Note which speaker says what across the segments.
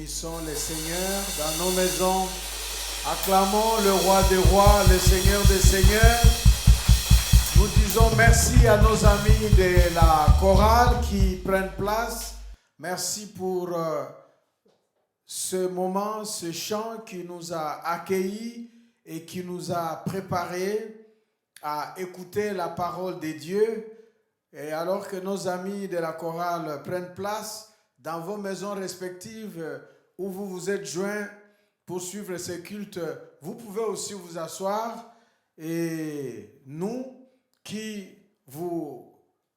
Speaker 1: bénissons le Seigneur dans nos maisons. Acclamons le roi des rois, le Seigneur des seigneurs. Nous disons merci à nos amis de la chorale qui prennent place. Merci pour ce moment, ce chant qui nous a accueillis et qui nous a préparés à écouter la parole de Dieu. Et alors que nos amis de la chorale prennent place dans vos maisons respectives où vous vous êtes joints pour suivre ces cultes, vous pouvez aussi vous asseoir. Et nous qui vous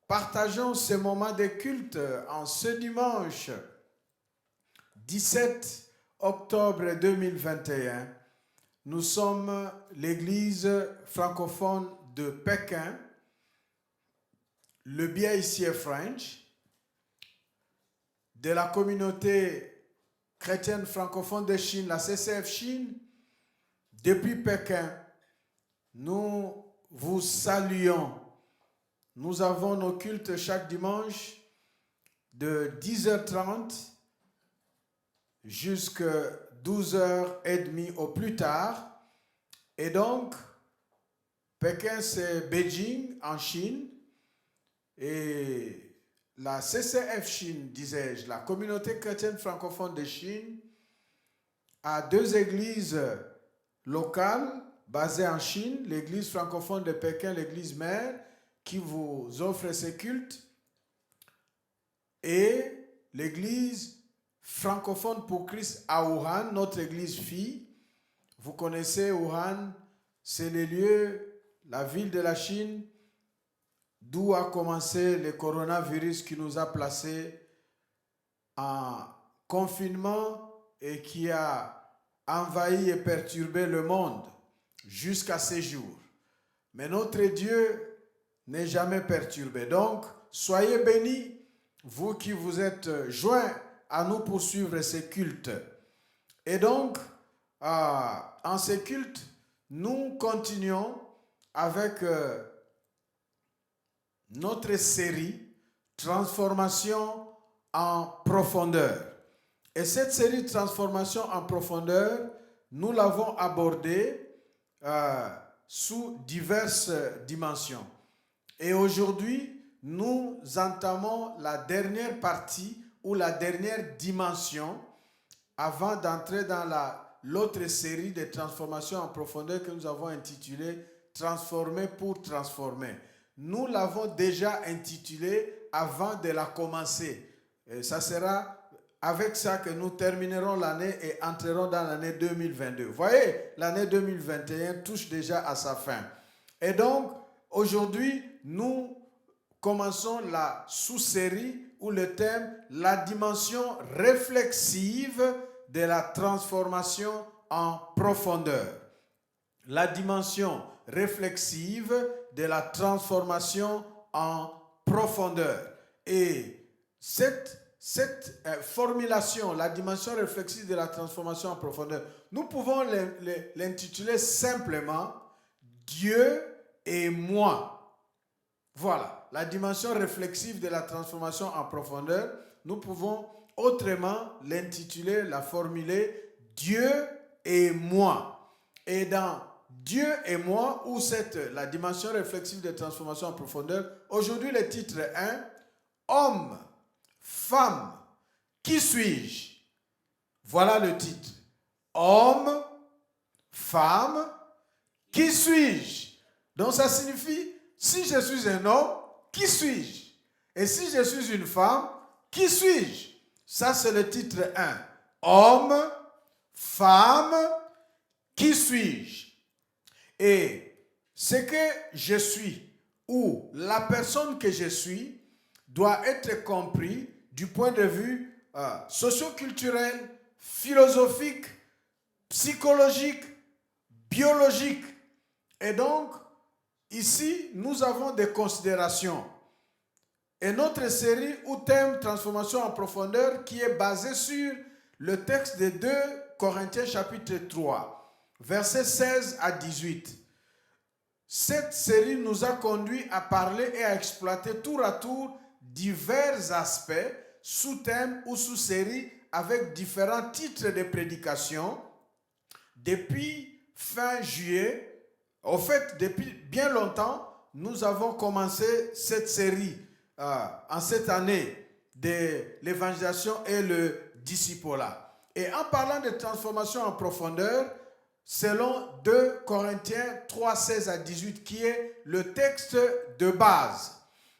Speaker 1: partageons ce moment de culte en ce dimanche 17 octobre 2021, nous sommes l'église francophone de Pékin, le BICF French, de la communauté chrétienne francophone de Chine, la CCF Chine. Depuis Pékin, nous vous saluons. Nous avons nos cultes chaque dimanche de 10h30 jusqu'à 12h30 au plus tard. Et donc, Pékin, c'est Beijing en Chine. Et la CCF Chine, disais-je, la communauté chrétienne francophone de Chine, a deux églises locales basées en Chine, l'église francophone de Pékin, l'église mère, qui vous offre ces cultes, et l'église francophone pour Christ à Wuhan, notre église fille. Vous connaissez Wuhan, c'est le lieu, la ville de la Chine, d'où a commencé le coronavirus qui nous a placés en confinement et qui a envahi et perturbé le monde jusqu'à ces jours. Mais notre Dieu n'est jamais perturbé. Donc, soyez bénis, vous qui vous êtes joints à nous pour suivre ces cultes. Et donc, en ces cultes, nous continuons avec notre série Transformation en profondeur. Et cette série Transformation en profondeur, nous l'avons abordée sous diverses dimensions. Et aujourd'hui, nous entamons la dernière partie ou la dernière dimension avant d'entrer dans l'autre série de transformations en profondeur que nous avons intitulée Transformer pour transformer. Nous l'avons déjà intitulée avant de la commencer. Et ça sera avec ça que nous terminerons l'année et entrerons dans l'année 2022. Vous voyez, l'année 2021 touche déjà à sa fin. Et donc, aujourd'hui, nous commençons la sous-série ou le thème « La dimension réflexive de la transformation en profondeur ». La dimension réflexive de la transformation en profondeur. Et cette formulation, la dimension réflexive de la transformation en profondeur, nous pouvons l'intituler simplement « Dieu et moi ». Voilà, la dimension réflexive de la transformation en profondeur, nous pouvons autrement l'intituler, la formuler « Dieu et moi ». Et dans Dieu et moi, ou la dimension réflexive de transformation en profondeur, aujourd'hui le titre est Homme, femme, qui suis-je? Voilà le titre. Homme, femme, qui suis-je? Donc ça signifie, si je suis un homme, qui suis-je? Et si je suis une femme, qui suis-je? Ça c'est le titre 1. Homme, femme, qui suis-je? Et ce que je suis, ou la personne que je suis, doit être compris du point de vue socio-culturel, philosophique, psychologique, biologique. Et donc, ici, nous avons des considérations. Et notre série ou thème Transformation en profondeur qui est basée sur le texte de 2 Corinthiens chapitre 3. Versets 16 à 18. Cette série nous a conduit à parler et à exploiter tour à tour divers aspects, sous-thèmes ou sous-séries avec différents titres de prédication depuis fin juillet. Au fait, depuis bien longtemps, nous avons commencé cette série en cette année de l'évangélisation et le discipolat. Et en parlant de transformation en profondeur, selon 2 Corinthiens 3, 16 à 18, qui est le texte de base,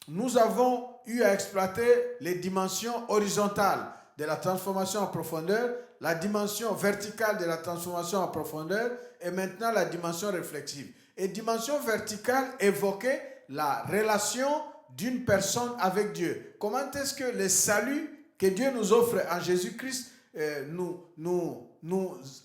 Speaker 1: nous avons eu à exploiter les dimensions horizontales de la transformation en profondeur, la dimension verticale de la transformation en profondeur et maintenant la dimension réflexive. Et dimension verticale évoquait la relation d'une personne avec Dieu. Comment est-ce que le salut que Dieu nous offre en Jésus-Christ nous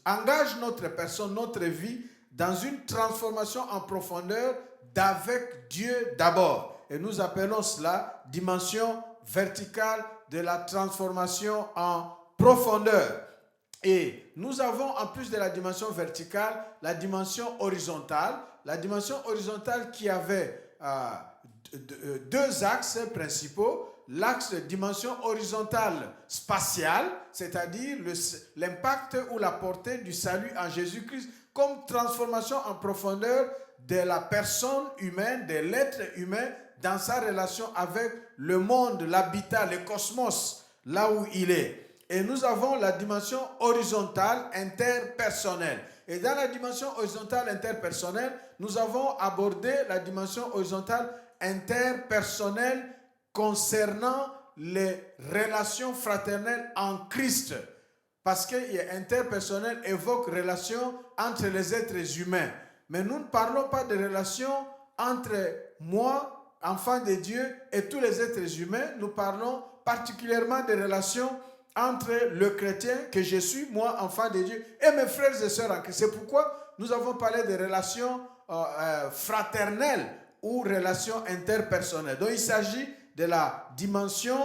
Speaker 1: engage notre personne, notre vie dans une transformation en profondeur d'avec Dieu d'abord. Et nous appelons cela dimension verticale de la transformation en profondeur. Et nous avons en plus de la dimension verticale, la dimension horizontale. La dimension horizontale qui avait deux axes principaux. L'axe de dimension horizontale spatiale, c'est-à-dire l'impact ou la portée du salut en Jésus-Christ comme transformation en profondeur de la personne humaine, de l'être humain dans sa relation avec le monde, l'habitat, le cosmos, là où il est. Et nous avons la dimension horizontale interpersonnelle. Et dans la dimension horizontale interpersonnelle, nous avons abordé la dimension horizontale interpersonnelle concernant les relations fraternelles en Christ. Parce que interpersonnel évoque relation entre les êtres humains. Mais nous ne parlons pas de relation entre moi, enfant de Dieu, et tous les êtres humains. Nous parlons particulièrement de relations entre le chrétien que je suis, moi, enfant de Dieu, et mes frères et sœurs en Christ. C'est pourquoi nous avons parlé de relations fraternelles ou relations interpersonnelles. Donc il s'agit de la dimension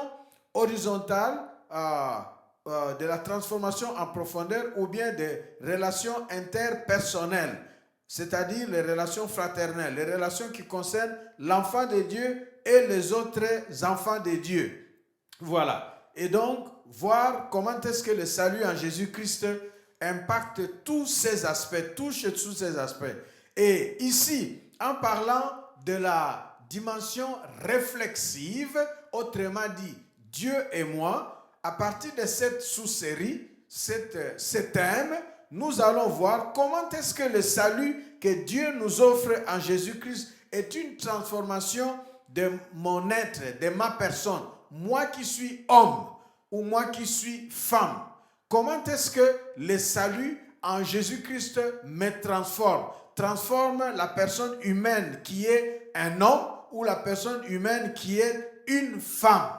Speaker 1: horizontale de la transformation en profondeur ou bien des relations interpersonnelles, c'est-à-dire les relations fraternelles, les relations qui concernent l'enfant de Dieu et les autres enfants de Dieu. Voilà. Et donc, voir comment est-ce que le salut en Jésus-Christ impacte tous ces aspects, touche tous ces aspects. Et ici, en parlant de la dimension réflexive, autrement dit, Dieu et moi, à partir de cette sous-série, ce thème, nous allons voir comment est-ce que le salut que Dieu nous offre en Jésus-Christ est une transformation de mon être, de ma personne. Moi qui suis homme ou moi qui suis femme. Comment est-ce que le salut en Jésus-Christ me transforme la personne humaine qui est un homme ou la personne humaine qui est une femme.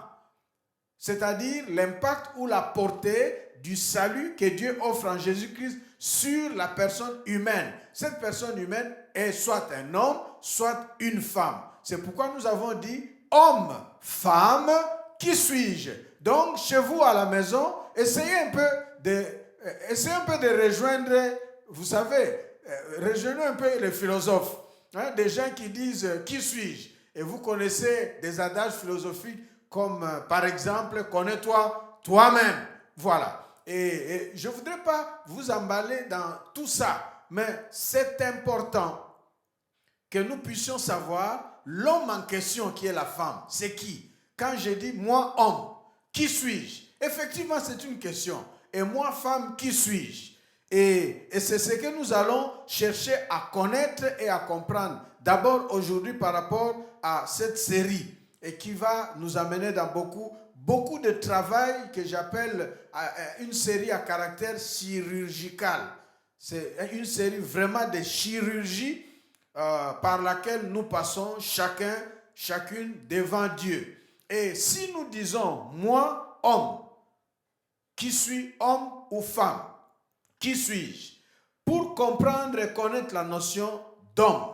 Speaker 1: C'est-à-dire l'impact ou la portée du salut que Dieu offre en Jésus-Christ sur la personne humaine. Cette personne humaine est soit un homme, soit une femme. C'est pourquoi nous avons dit homme, femme, qui suis-je? Donc, chez vous à la maison, essayez un peu de rejoindre, vous savez, rejoignez un peu les philosophes. Des gens qui disent « qui suis-je » Et vous connaissez des adages philosophiques comme, par exemple, « connais-toi toi-même ». Voilà. Et je ne voudrais pas vous emballer dans tout ça, mais c'est important que nous puissions savoir l'homme en question qui est la femme. C'est qui? Quand je dis « moi, homme », qui suis-je? Effectivement, c'est une question. Et moi, femme, qui suis-je? Et c'est ce que nous allons chercher à connaître et à comprendre. D'abord aujourd'hui par rapport à cette série et qui va nous amener dans beaucoup de travail que j'appelle une série à caractère chirurgical. C'est une série vraiment de chirurgie par laquelle nous passons chacune devant Dieu. Et si nous disons moi, homme, qui suis homme ou femme? Qui suis-je? Pour comprendre et connaître la notion d'homme,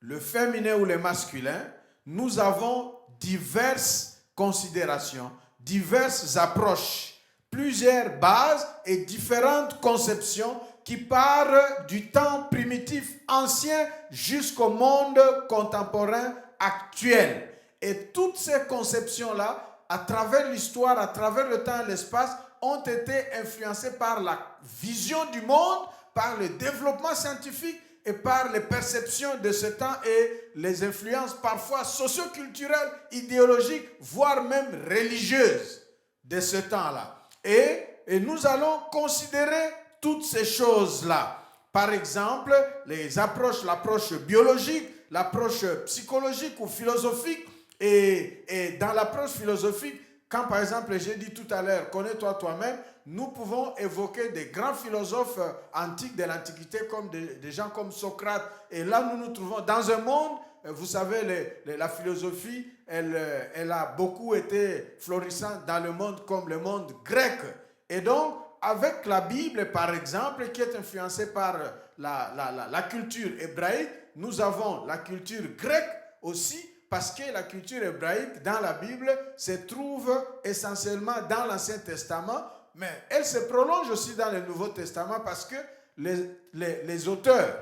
Speaker 1: le féminin ou le masculin, nous avons diverses considérations, diverses approches, plusieurs bases et différentes conceptions qui partent du temps primitif ancien jusqu'au monde contemporain actuel. Et toutes ces conceptions-là, à travers l'histoire, à travers le temps et l'espace, ont été influencés par la vision du monde, par le développement scientifique et par les perceptions de ce temps et les influences parfois socioculturelles, idéologiques, voire même religieuses de ce temps-là. Et nous allons considérer toutes ces choses-là. Par exemple, l'approche biologique, l'approche psychologique ou philosophique. Et dans l'approche philosophique, quand par exemple j'ai dit tout à l'heure, connais-toi toi-même, nous pouvons évoquer des grands philosophes antiques de l'Antiquité comme des gens comme Socrate. Et là, nous nous trouvons dans un monde, vous savez, la philosophie, elle a beaucoup été florissante dans le monde comme le monde grec. Et donc, avec la Bible, par exemple, qui est influencée par la culture hébraïque, nous avons la culture grecque aussi, parce que la culture hébraïque dans la Bible se trouve essentiellement dans l'Ancien Testament, mais elle se prolonge aussi dans le Nouveau Testament parce que les auteurs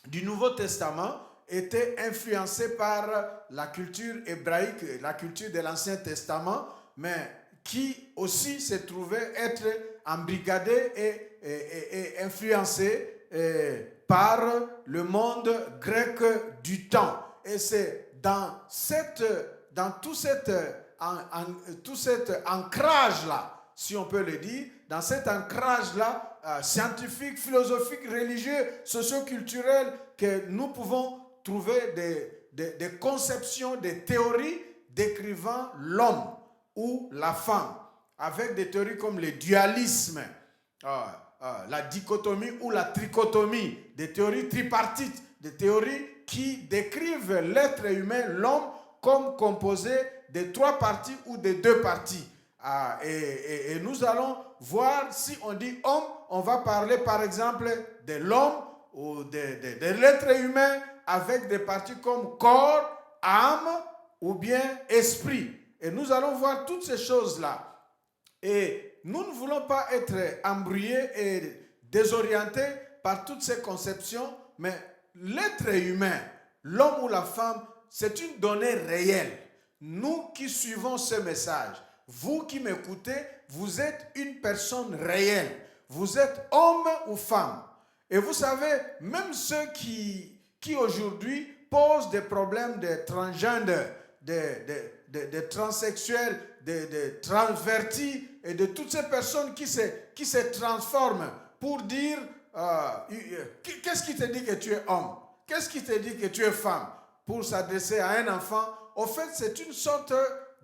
Speaker 1: du Nouveau Testament étaient influencés par la culture hébraïque, la culture de l'Ancien Testament, mais qui aussi se trouvaient être embrigadés et influencés par le monde grec du temps. Et c'est dans tout cet ancrage-là, si on peut le dire, dans cet ancrage-là, scientifique, philosophique, religieux, socio-culturel, que nous pouvons trouver des conceptions, des théories décrivant l'homme ou la femme, avec des théories comme le dualisme, la dichotomie ou la trichotomie, des théories tripartites, des théories qui décrivent l'être humain, l'homme, comme composé de 3 parties ou de 2 parties. Et nous allons voir, si on dit homme, on va parler par exemple de l'homme ou de l'être humain avec des parties comme corps, âme ou bien esprit. Et nous allons voir toutes ces choses-là. Et nous ne voulons pas être embrouillés et désorientés par toutes ces conceptions, mais l'être humain, l'homme ou la femme, c'est une donnée réelle. Nous qui suivons ce message, vous qui m'écoutez, vous êtes une personne réelle. Vous êtes homme ou femme. Et vous savez, même ceux qui aujourd'hui posent des problèmes de transgender, de transsexuels, de transvertis et de toutes ces personnes qui se transforment pour dire qu'est-ce qui te dit que tu es homme? Qu'est-ce qui te dit que tu es femme? Pour s'adresser à un enfant, au fait, c'est une sorte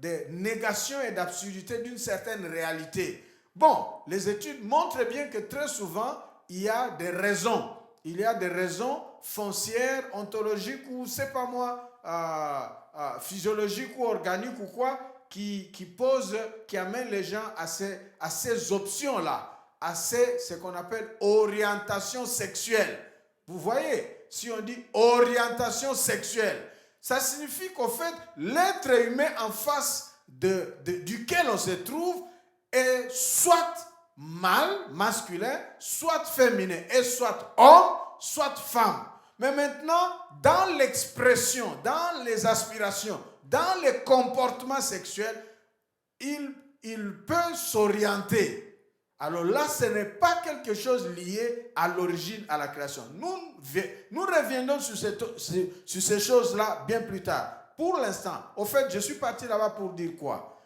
Speaker 1: de négation et d'absurdité d'une certaine réalité. Bon, les études montrent bien que très souvent, il y a des raisons. Il y a des raisons foncières, ontologiques ou, c'est pas moi, physiologiques ou organiques ou quoi, qui amènent les gens à ces options-là, à ce qu'on appelle orientation sexuelle. Vous voyez, si on dit orientation sexuelle, ça signifie qu'au fait, l'être humain en face duquel on se trouve est soit mâle, masculin, soit féminin, et soit homme, soit femme. Mais maintenant, dans l'expression, dans les aspirations, dans les comportements sexuels, il peut s'orienter. Alors là, ce n'est pas quelque chose lié à l'origine, à la création. Nous reviendrons sur ces choses-là bien plus tard. Pour l'instant, au fait, je suis parti là-bas pour dire quoi?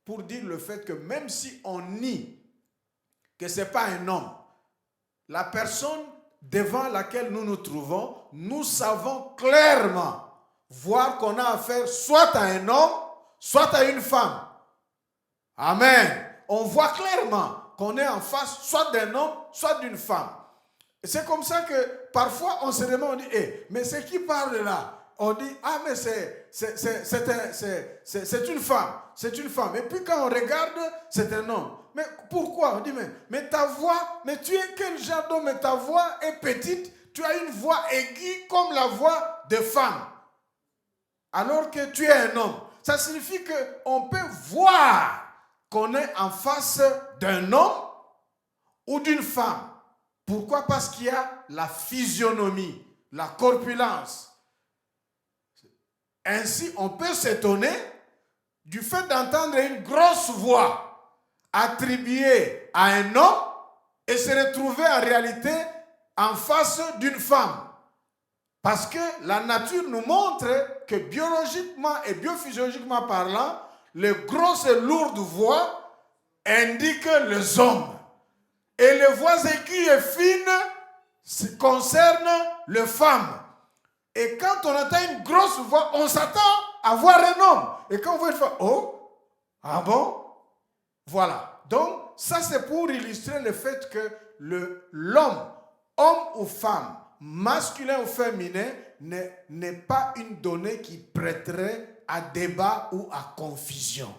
Speaker 1: Pour dire le fait que même si on nie que ce n'est pas un homme, la personne devant laquelle nous nous trouvons, nous savons clairement voir qu'on a affaire soit à un homme, soit à une femme. Amen. On voit clairement qu'on est en face soit d'un homme, soit d'une femme. C'est comme ça que parfois on se demande, on dit, mais c'est qui parle là? On dit, mais c'est une femme, c'est une femme. Et puis quand on regarde, c'est un homme. Mais pourquoi? On dit, mais ta voix, mais tu es quel genre d'homme? Mais ta voix est petite, tu as une voix aiguë comme la voix de femme. Alors que tu es un homme. Ça signifie qu'on peut voir qu'on est en face d'un homme ou d'une femme. Pourquoi? Parce qu'il y a la physionomie, la corpulence. Ainsi, on peut s'étonner du fait d'entendre une grosse voix, attribué à un homme et se retrouver en réalité en face d'une femme. Parce que la nature nous montre que biologiquement et biophysiologiquement parlant, les grosses et lourdes voix indiquent les hommes. Et les voix aiguës et fines concernent les femmes. Et quand on entend une grosse voix, on s'attend à voir un homme. Et quand on voit une femme, oh, ah bon? Voilà. Donc, ça c'est pour illustrer le fait que l'homme, homme ou femme, masculin ou féminin, n'est pas une donnée qui prêterait à débat ou à confusion.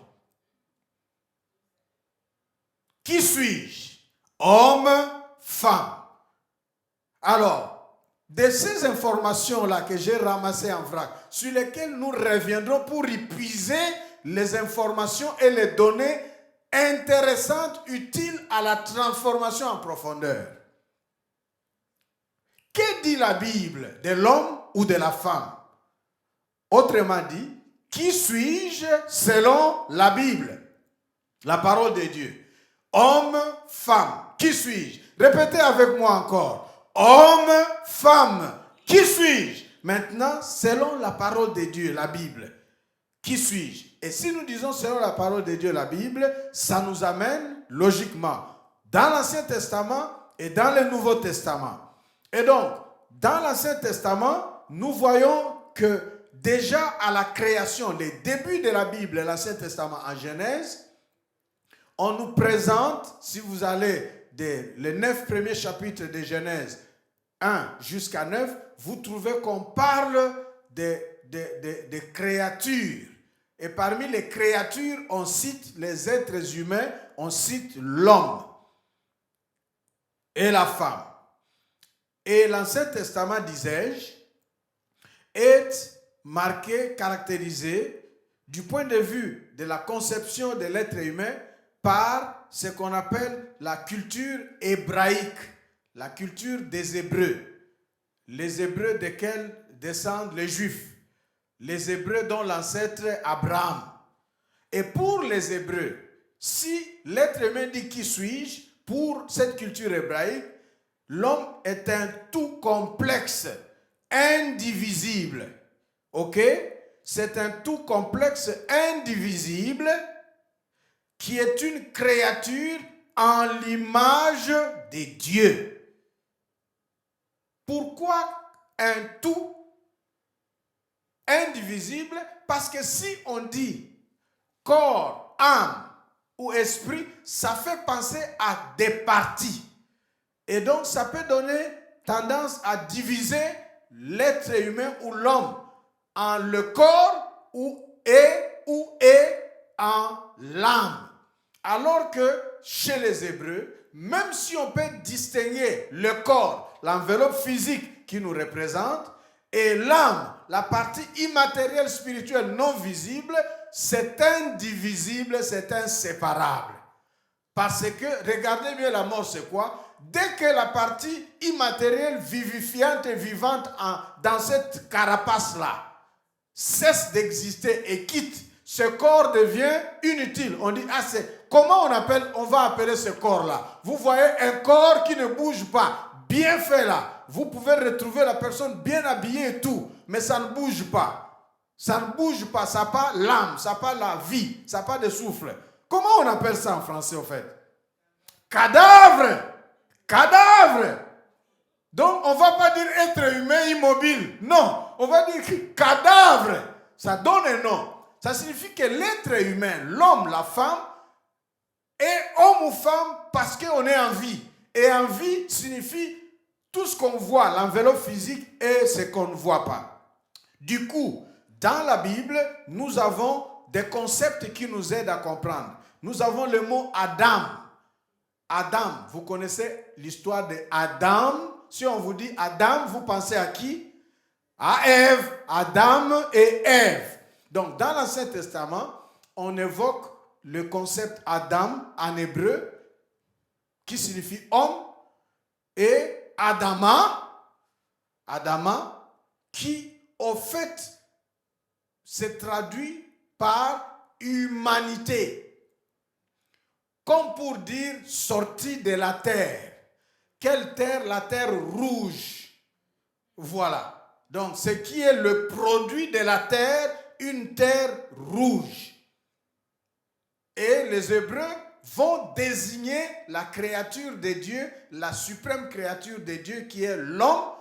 Speaker 1: Qui suis-je? Homme, femme. Alors, de ces informations-là que j'ai ramassées en vrac, sur lesquelles nous reviendrons pour épuiser les informations et les données intéressantes, utiles à la transformation en profondeur. Que dit la Bible de l'homme ou de la femme? Autrement dit, qui suis-je selon la Bible, la parole de Dieu? Homme, femme, qui suis-je? Répétez avec moi encore. Homme, femme, qui suis-je? Maintenant, selon la parole de Dieu, la Bible, qui suis-je? Et si nous disons selon la parole de Dieu, la Bible, ça nous amène logiquement dans l'Ancien Testament et dans le Nouveau Testament. Et donc, dans l'Ancien Testament, nous voyons que déjà à la création, les débuts de la Bible, l'Ancien Testament en Genèse, on nous présente, si vous allez les 9 premiers chapitres de Genèse 1 jusqu'à 9, vous trouvez qu'on parle de créatures. Et parmi les créatures, on cite les êtres humains, on cite l'homme et la femme. Et l'Ancien Testament, disais-je, est marqué, caractérisé, du point de vue de la conception de l'être humain, par ce qu'on appelle la culture hébraïque, la culture des Hébreux. Les Hébreux desquels descendent les Juifs. Les Hébreux dont l'ancêtre Abraham. Et pour les Hébreux, si l'être humain dit qui suis-je, pour cette culture hébraïque, l'homme est un tout complexe, indivisible. Ok? C'est un tout complexe, indivisible, qui est une créature en l'image de Dieu. Pourquoi un tout indivisible? Parce que si on dit corps, âme ou esprit, ça fait penser à des parties. Et donc, ça peut donner tendance à diviser l'être humain ou l'homme en le corps ou en l'âme. Alors que chez les Hébreux, même si on peut distinguer le corps, l'enveloppe physique qui nous représente, et l'âme, la partie immatérielle, spirituelle, non visible, c'est indivisible, c'est inséparable. Parce que, regardez bien la mort, c'est quoi? Dès que la partie immatérielle, vivifiante et vivante dans cette carapace-là cesse d'exister et quitte, ce corps devient inutile. On dit, comment on va appeler ce corps-là? Vous voyez un corps qui ne bouge pas, bien fait là. Vous pouvez retrouver la personne bien habillée et tout, mais ça ne bouge pas. Ça ne bouge pas, ça n'a pas l'âme, ça n'a pas la vie, ça n'a pas de souffle. Comment on appelle ça en français, au fait? Cadavre! Cadavre! Donc, on ne va pas dire être humain immobile. Non, on va dire cadavre. Ça donne un nom. Ça signifie que l'être humain, l'homme, la femme, est homme ou femme parce qu'on est en vie. Et en vie signifie tout ce qu'on voit, l'enveloppe physique et ce qu'on ne voit pas. Du coup, dans la Bible, nous avons des concepts qui nous aident à comprendre. Nous avons le mot Adam. Adam, vous connaissez l'histoire d'Adam. Si on vous dit Adam, vous pensez à qui? À Ève, Adam et Ève. Donc, dans l'Ancien Testament, on évoque le concept Adam en hébreu, qui signifie homme, et Adama, qui, au fait, se traduit par humanité. comme pour dire sorti de la terre. Quelle terre? La terre rouge. Voilà. Donc, ce qui est le produit de la terre, une terre rouge. Et les Hébreux vont désigner la créature de Dieu, la suprême créature de Dieu qui est l'homme,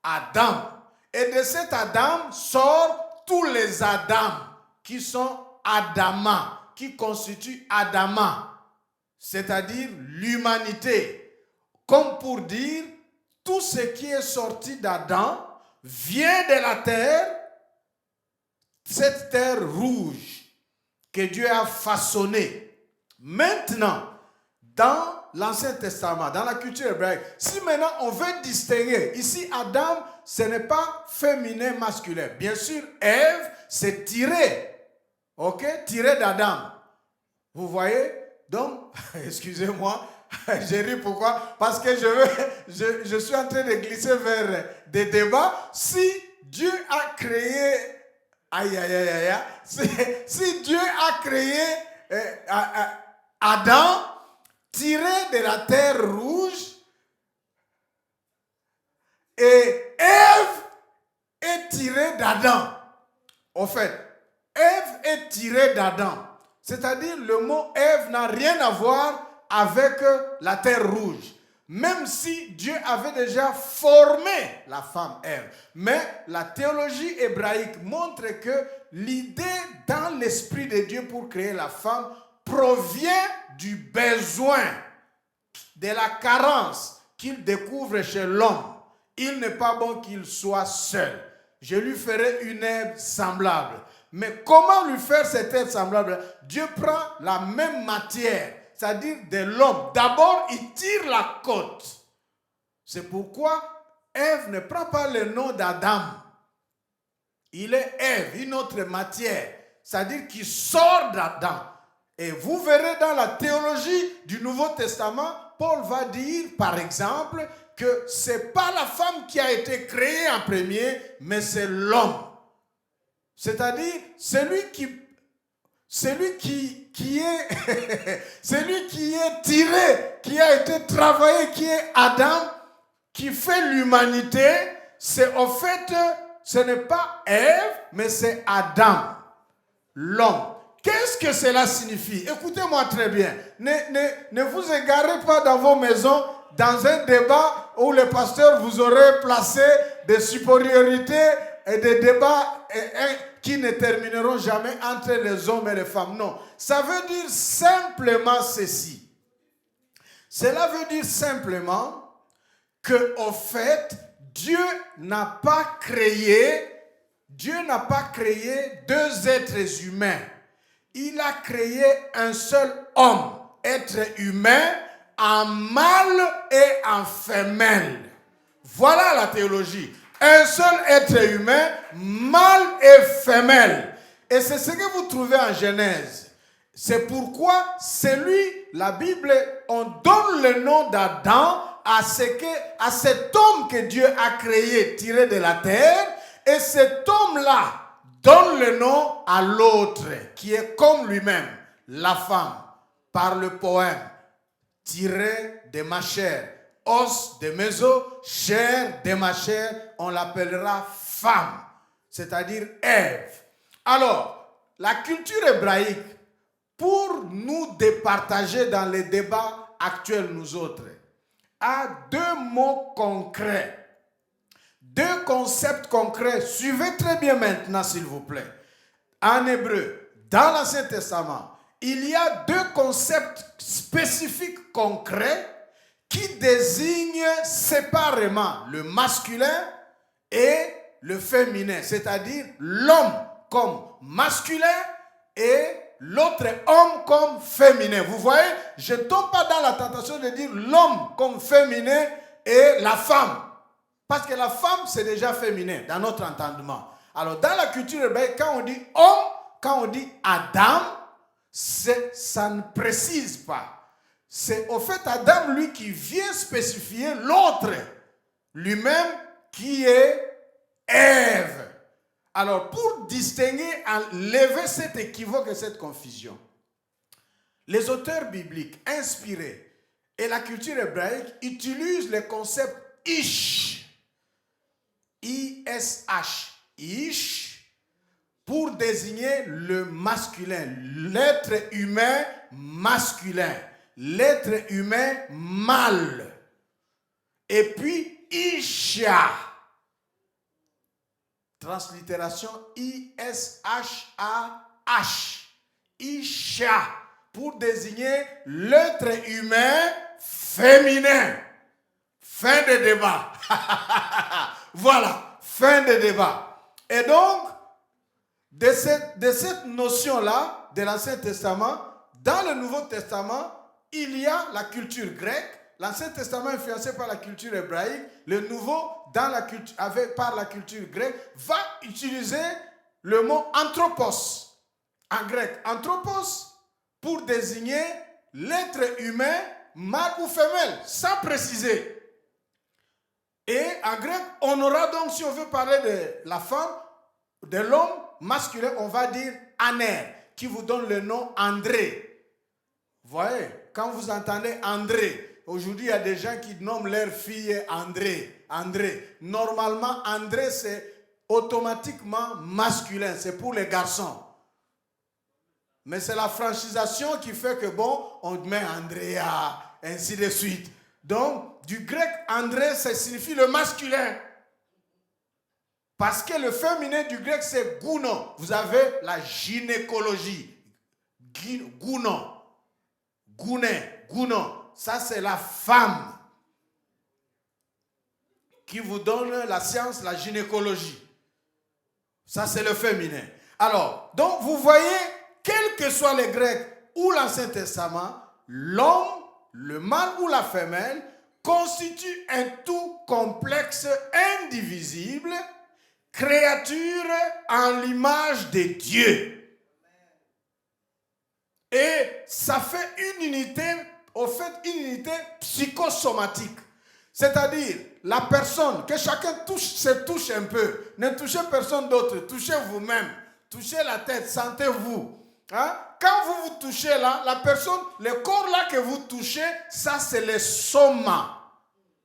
Speaker 1: Adam. Et de cet Adam sortent tous les Adams qui sont Adama, qui constituent Adama, c'est-à-dire l'humanité. Comme pour dire, tout ce qui est sorti d'Adam vient de la terre, cette terre rouge que Dieu a façonnée. Maintenant, dans l'Ancien Testament, dans la culture hébraïque, si maintenant on veut distinguer, ici Adam, ce n'est pas féminin, masculin. Bien sûr, Ève, c'est tiré, ok, tiré d'Adam. Vous voyez? Donc, excusez-moi, j'ai ri pourquoi? Parce que je suis en train de glisser vers des débats. Si Dieu a créé, si Dieu a créé Adam, tiré de la terre rouge, et Ève est tirée d'Adam. En fait, Ève est tirée d'Adam. C'est-à-dire, le mot Ève n'a rien à voir avec la terre rouge. Même si Dieu avait déjà formé la femme Ève. Mais la théologie hébraïque montre que l'idée dans l'esprit de Dieu pour créer la femme provient du besoin, de la carence qu'il découvre chez l'homme. Il n'est pas bon qu'il soit seul. Je lui ferai une aide semblable. Mais comment lui faire cette aide semblable? Dieu prend la même matière, c'est-à-dire de l'homme. D'abord, il tire la côte. C'est pourquoi Ève ne prend pas le nom d'Adam. Il est Ève, une autre matière, c'est-à-dire qui sort d'Adam. Et vous verrez dans la théologie du Nouveau Testament, Paul va dire, par exemple, que ce n'est pas la femme qui a été créée en premier, mais c'est l'homme. C'est-à-dire, celui qui est celui qui est tiré, qui a été travaillé, qui est Adam, qui fait l'humanité, c'est au fait, ce n'est pas Ève, mais c'est Adam, l'homme. Qu'est-ce que cela signifie? Écoutez-moi très bien. Ne vous égarez pas dans vos maisons dans un débat où le pasteur vous aurait placé des supériorités et des débats qui ne termineront jamais entre les hommes et les femmes. Non. Ça veut dire simplement ceci. Cela veut dire simplement que, au fait, Dieu n'a pas créé deux êtres humains. Il a créé un seul homme, être humain, en mâle et en femelle. Voilà la théologie. Un seul être humain, mâle et femelle. Et c'est ce que vous trouvez en Genèse. C'est pourquoi la Bible, on donne le nom d'Adam à cet homme que Dieu a créé, tiré de la terre, et cet homme-là donne le nom à l'autre, qui est comme lui-même, la femme, par le poème, tiré de ma chair, os de mes os, chair de ma chair, on l'appellera femme, c'est-à-dire Ève. Alors, la culture hébraïque, pour nous départager dans les débats actuels, nous autres, a deux mots concrets. Deux concepts concrets. Suivez très bien maintenant, s'il vous plaît. En hébreu, dans l'Ancien Testament, il y a deux concepts spécifiques concrets qui désignent séparément le masculin et le féminin, c'est-à-dire l'homme comme masculin et l'autre homme comme féminin. Vous voyez, je ne tombe pas dans la tentation de dire l'homme comme féminin et la femme. Parce que la femme, c'est déjà féminin dans notre entendement. Alors, dans la culture hébraïque, quand on dit homme, quand on dit Adam, ça ne précise pas. C'est au fait Adam, lui, qui vient spécifier l'autre, lui-même, qui est Ève. Alors, pour distinguer, enlever cet équivoque et cette confusion, les auteurs bibliques inspirés et la culture hébraïque utilisent le concept ish, I-S-H, ish, pour désigner le masculin, l'être humain masculin, l'être humain mâle. Et puis Isha, translittération I-S-H-A-H, Isha, pour désigner l'être humain féminin. Fin de débat. Voilà, fin de débat. Et donc, de cette notion-là, de l'Ancien Testament, dans le Nouveau Testament, il y a la culture grecque. L'Ancien Testament influencé par la culture hébraïque. Le Nouveau, par la culture grecque, va utiliser le mot anthropos. En grec, anthropos, pour désigner l'être humain, mâle ou femelle, sans préciser. Et en grec, on aura donc, si on veut parler de la femme, de l'homme masculin, on va dire aner, qui vous donne le nom André. Vous voyez, quand vous entendez André, aujourd'hui il y a des gens qui nomment leur fille André. André. Normalement, André, c'est automatiquement masculin, c'est pour les garçons. Mais c'est la franchisation qui fait que bon, on met Andrea, ainsi de suite. Donc, du grec, André, ça signifie le masculin. Parce que le féminin du grec, c'est gounon. Vous avez la gynécologie. Gounon. Gounet. Gounon. Ça, c'est la femme qui vous donne la science, la gynécologie. Ça, c'est le féminin. Alors, donc, vous voyez, quels que soient les Grecs ou l'Ancien Testament, l'homme, le mâle ou la femelle, constitue un tout complexe, indivisible, créature en l'image de Dieu. Et ça fait une unité, une unité psychosomatique. C'est-à-dire, la personne, que chacun se touche un peu, ne touchez personne d'autre, touchez vous-même, touchez la tête, sentez-vous. Hein? Quand vous vous touchez là, la personne, le corps là que vous touchez, ça c'est le soma,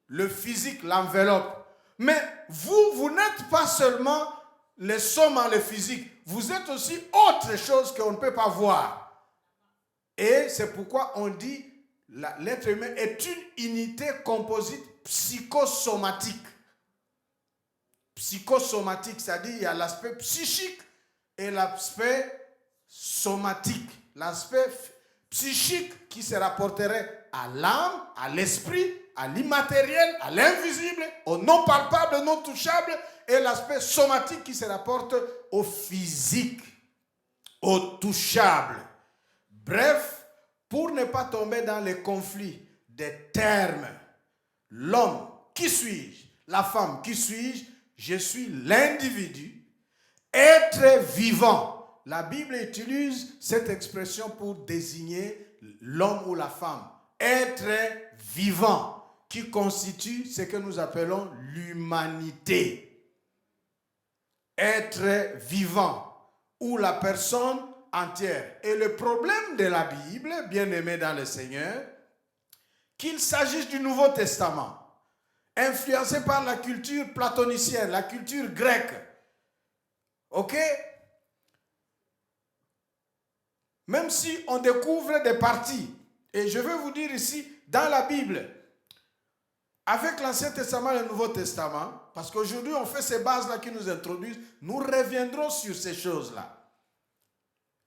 Speaker 1: le physique, l'enveloppe. Mais vous n'êtes pas seulement le soma, le physique, vous êtes aussi autre chose qu'on ne peut pas voir. Et c'est pourquoi on dit l'être humain est une unité composite psychosomatique. Psychosomatique, c'est-à-dire il y a l'aspect psychique et l'aspect somatique, l'aspect psychique qui se rapporterait à l'âme, à l'esprit, à l'immatériel, à l'invisible, au non palpable, non touchable, et l'aspect somatique qui se rapporte au physique, au touchable. Bref, pour ne pas tomber dans les conflits des termes, l'homme, qui suis-je? La femme, qui suis-je? Je suis l'individu, être vivant. La Bible utilise cette expression pour désigner l'homme ou la femme. Être vivant, qui constitue ce que nous appelons l'humanité. Être vivant, ou la personne entière. Et le problème de la Bible, bien-aimé dans le Seigneur, qu'il s'agisse du Nouveau Testament, influencé par la culture platonicienne, la culture grecque, ok? Même si on découvre des parties, et je vais vous dire ici, dans la Bible, avec l'Ancien Testament et le Nouveau Testament, parce qu'aujourd'hui on fait ces bases-là qui nous introduisent, nous reviendrons sur ces choses-là.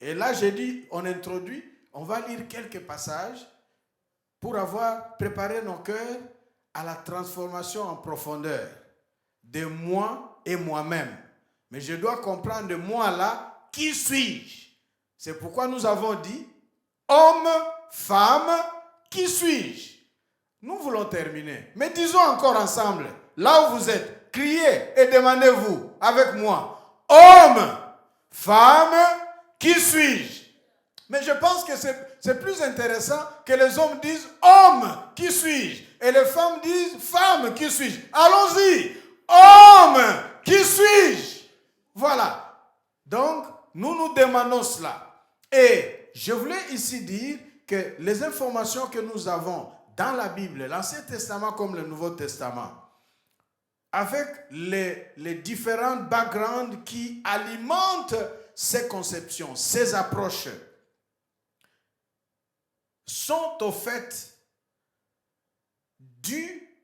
Speaker 1: Et là j'ai dit, on introduit, on va lire quelques passages pour avoir préparé nos cœurs à la transformation en profondeur de moi et moi-même. Mais je dois comprendre de moi là, qui suis-je? C'est pourquoi nous avons dit, homme, femme, qui suis-je? Nous voulons terminer. Mais disons encore ensemble, là où vous êtes, criez et demandez-vous avec moi, homme, femme, qui suis-je? Mais je pense que c'est plus intéressant que les hommes disent, homme, qui suis-je? Et les femmes disent, femme, qui suis-je? Allons-y, homme, qui suis-je? Voilà. Donc, nous nous demandons cela. Et je voulais ici dire que les informations que nous avons dans la Bible, l'Ancien Testament comme le Nouveau Testament, avec les différents backgrounds qui alimentent ces conceptions, ces approches, sont au fait dues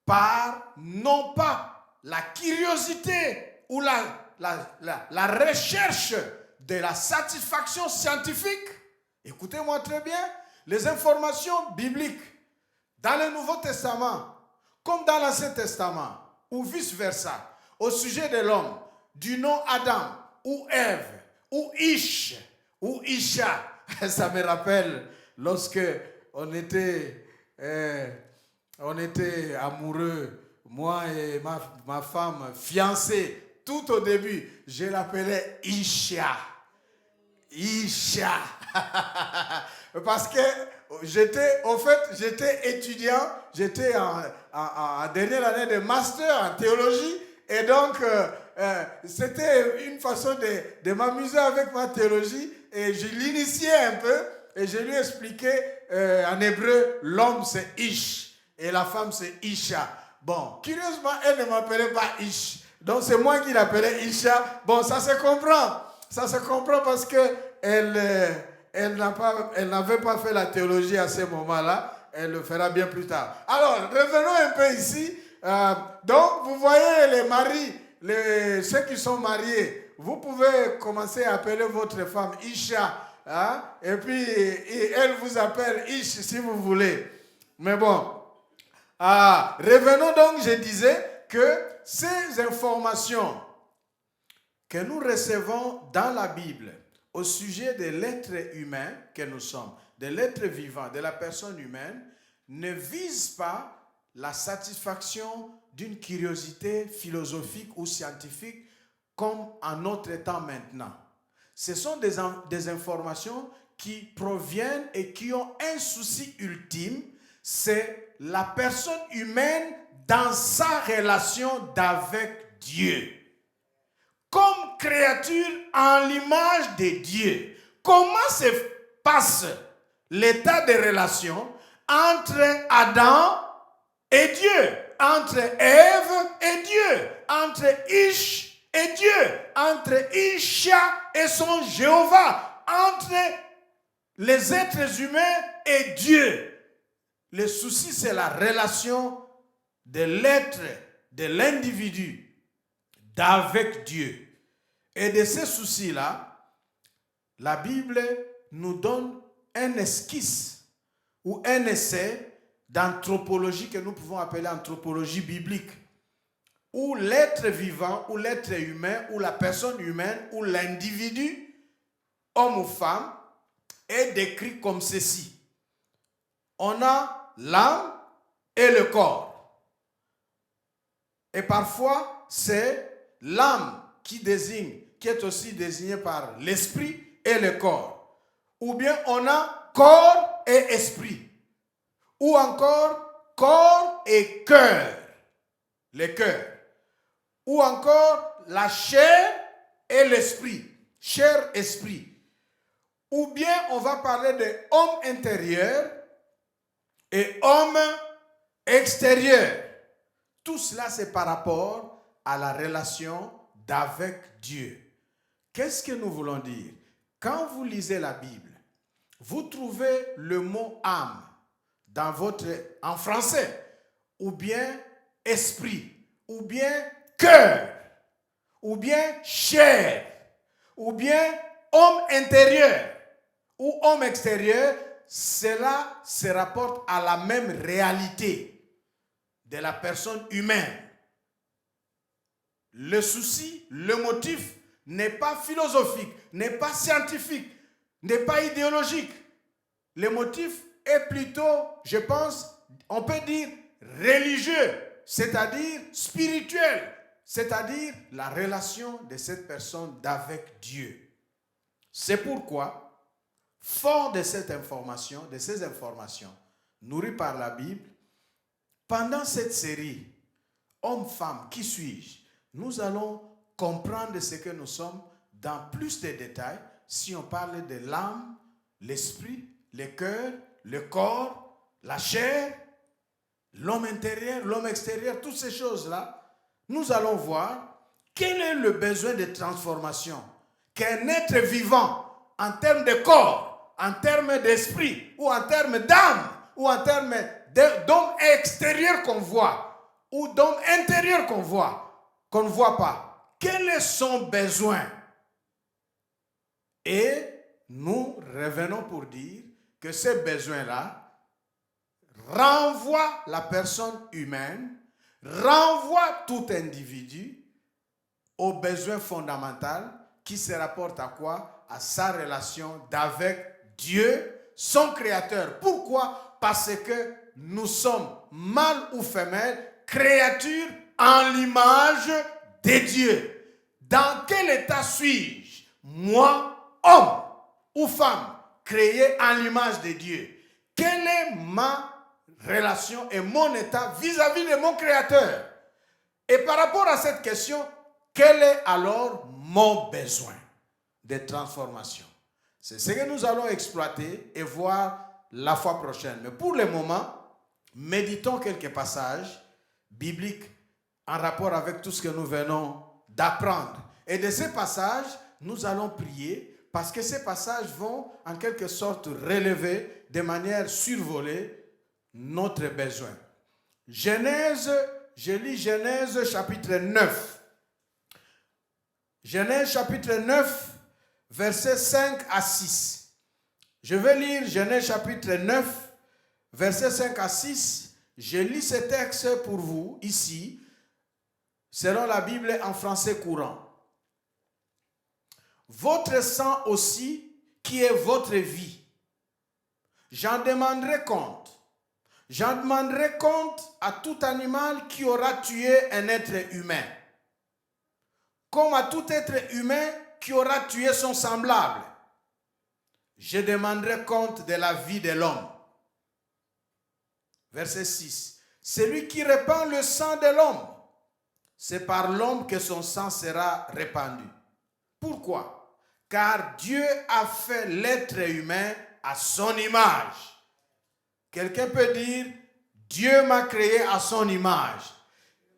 Speaker 1: par non pas la curiosité ou la recherche de la satisfaction scientifique. Écoutez-moi très bien, les informations bibliques dans le Nouveau Testament, comme dans l'Ancien Testament, ou vice-versa, au sujet de l'homme, du nom Adam, ou Ève, ou Ish, ou Isha. Ça me rappelle lorsque on était amoureux, moi et ma femme fiancée, tout au début, je l'appelais Isha. Isha. Parce que j'étais étudiant, j'étais en dernière année de master en théologie, et donc c'était une façon de m'amuser avec ma théologie, et je l'initiais un peu, et je lui expliquais en hébreu, l'homme c'est Ish, et la femme c'est Isha. Bon, curieusement, elle ne m'appelait pas Ish, donc c'est moi qui l'appelais Isha. Bon, ça se comprend parce que elle n'avait pas fait la théologie à ce moment-là. Elle le fera bien plus tard. Alors, revenons un peu ici. Donc, vous voyez les maris, ceux qui sont mariés, vous pouvez commencer à appeler votre femme Isha. Hein? Et puis, elle vous appelle Ish si vous voulez. Mais bon. Revenons donc, je disais que ces informations que nous recevons dans la Bible au sujet de l'être humain que nous sommes, de l'être vivant, de la personne humaine, ne visent pas la satisfaction d'une curiosité philosophique ou scientifique comme en notre temps maintenant. Ce sont des informations qui proviennent et qui ont un souci ultime, c'est la personne humaine dans sa relation d'avec Dieu. Comme créature en l'image de Dieu. Comment se passe l'état de relation entre Adam et Dieu, entre Ève et Dieu, entre Ish et Dieu, entre Isha et son Jéhovah, entre les êtres humains et Dieu? Le souci, c'est la relation de l'être, de l'individu d'avec Dieu. Et de ces soucis-là, la Bible nous donne un esquisse ou un essai d'anthropologie que nous pouvons appeler anthropologie biblique, où l'être vivant, ou l'être humain, ou la personne humaine, ou l'individu, homme ou femme, est décrit comme ceci. On a l'âme et le corps. Et parfois, c'est l'âme qui est aussi désigné par l'esprit et le corps. Ou bien on a corps et esprit. Ou encore corps et cœur. Le cœur. Ou encore la chair et l'esprit. Chair-esprit. Ou bien on va parler de homme intérieur et homme extérieur. Tout cela, c'est par rapport à la relation d'avec Dieu. Qu'est-ce que nous voulons dire? Quand vous lisez la Bible, vous trouvez le mot âme en français, ou bien esprit, ou bien cœur, ou bien chair, ou bien homme intérieur, ou homme extérieur. Cela se rapporte à la même réalité de la personne humaine. Le souci, le motif n'est pas philosophique, n'est pas scientifique, n'est pas idéologique. Le motif est plutôt, je pense, on peut dire religieux, c'est-à-dire spirituel, c'est-à-dire la relation de cette personne d'avec Dieu. C'est pourquoi, fort de ces informations, nourries par la Bible, pendant cette série, homme-femme, qui suis-je? Nous allons comprendre ce que nous sommes dans plus de détails si on parle de l'âme, l'esprit, les cœurs, le corps, la chair, l'homme intérieur, l'homme extérieur, toutes ces choses-là, nous allons voir quel est le besoin de transformation qu'un être vivant, en termes de corps, en termes d'esprit, ou en termes d'âme, ou en termes d'homme extérieur qu'on voit, ou d'homme intérieur qu'on ne voit pas. Quel est son besoin? Et nous revenons pour dire que ces besoins-là renvoient la personne humaine, renvoient tout individu au besoin fondamental qui se rapporte à quoi? À sa relation d'avec Dieu, son créateur. Pourquoi? Parce que nous sommes, mâle ou femelle, créatures en l'image de Dieu. Dans quel état suis-je? Moi, homme ou femme, créé en l'image de Dieu. Quelle est ma relation et mon état vis-à-vis de mon créateur? Et par rapport à cette question, quel est alors mon besoin de transformation? C'est ce que nous allons exploiter et voir la fois prochaine. Mais pour le moment, méditons quelques passages bibliques en rapport avec tout ce que nous venons d'apprendre. Et de ces passages, nous allons prier parce que ces passages vont en quelque sorte relever de manière survolée notre besoin. Genèse, je lis Genèse chapitre 9. Genèse chapitre 9, versets 5 à 6. Je vais lire Genèse chapitre 9, versets 5 à 6. Je lis ce texte pour vous ici, selon la Bible en français courant. Votre sang aussi, qui est votre vie, j'en demanderai compte. J'en demanderai compte à tout animal qui aura tué un être humain, comme à tout être humain qui aura tué son semblable. Je demanderai compte de la vie de l'homme. Verset 6. Celui qui répand le sang de l'homme, c'est par l'homme que son sang sera répandu. Pourquoi? Car Dieu a fait l'être humain à son image. Quelqu'un peut dire, Dieu m'a créé à son image.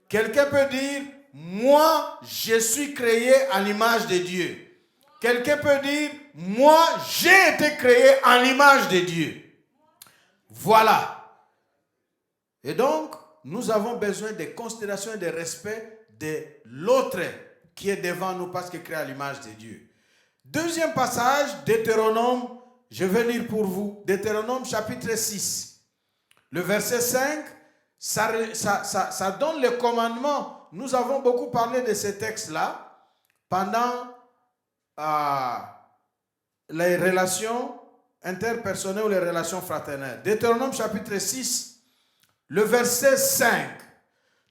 Speaker 1: Quelqu'un peut dire, moi, je suis créé à l'image de Dieu. Quelqu'un peut dire, moi, j'ai été créé en l'image de Dieu. Voilà. Et donc, nous avons besoin de considération et de respect de l'autre qui est devant nous parce qu'il est créé à l'image de Dieu. Deuxième passage, Deutéronome, je vais lire pour vous. Deutéronome chapitre 6. Le verset 5, ça donne le commandement. Nous avons beaucoup parlé de ces textes-là pendant les relations interpersonnelles ou les relations fraternelles. Deutéronome chapitre 6, le verset 5.